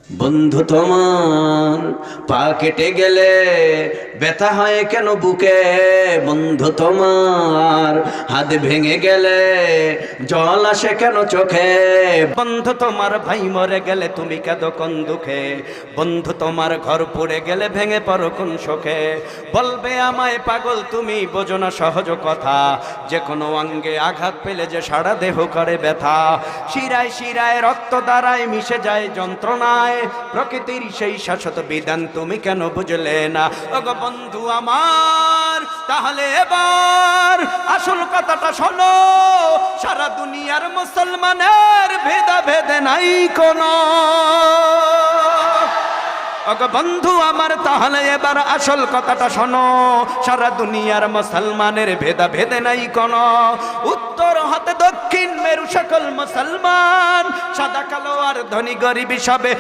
বন্ধু তোমার পা কেটে গেলে ব্যথা হয় কেন বুকে? বন্ধু তোমার হাত ভেঙে গেলে জল আসে কেন চোখে? বন্ধু তোমার ভাই মরে গেলে তুমি কাঁদো কোন দুঃখে? বন্ধু তোমার ঘর পুড়ে গেলে ভেঙে পড়ো কোন শোকে? বলবে আমায় পাগল তুমি বোঝো না সহজ কথা, যে কোনো অঙ্গে আঘাত পেলে যে সারা দেহ করে ব্যথা। শিরায় শিরায় রক্ত দ্বারায় মিশে যায় যন্ত্রণায়, প্রকৃতির সেই শাশ্বত বিধান তুমি কেন বুঝলে না? ওগো বন্ধু আমার, তাহলে এবার আসল কথাটা শোনো, সারা দুনিয়ার মুসলমানের ভেদাভেদে নাই কোনো। ওগো বন্ধু আমার, তাহলে এবার আসল কথাটা শোনো, সারা দুনিয়ার মুসলমানের ভেদাভেদে নাই কোনো। উত্তর হতে দক্ষিণ মেরু সকল মুসলমান, সাদা কালো আর ধনী গরিব সবে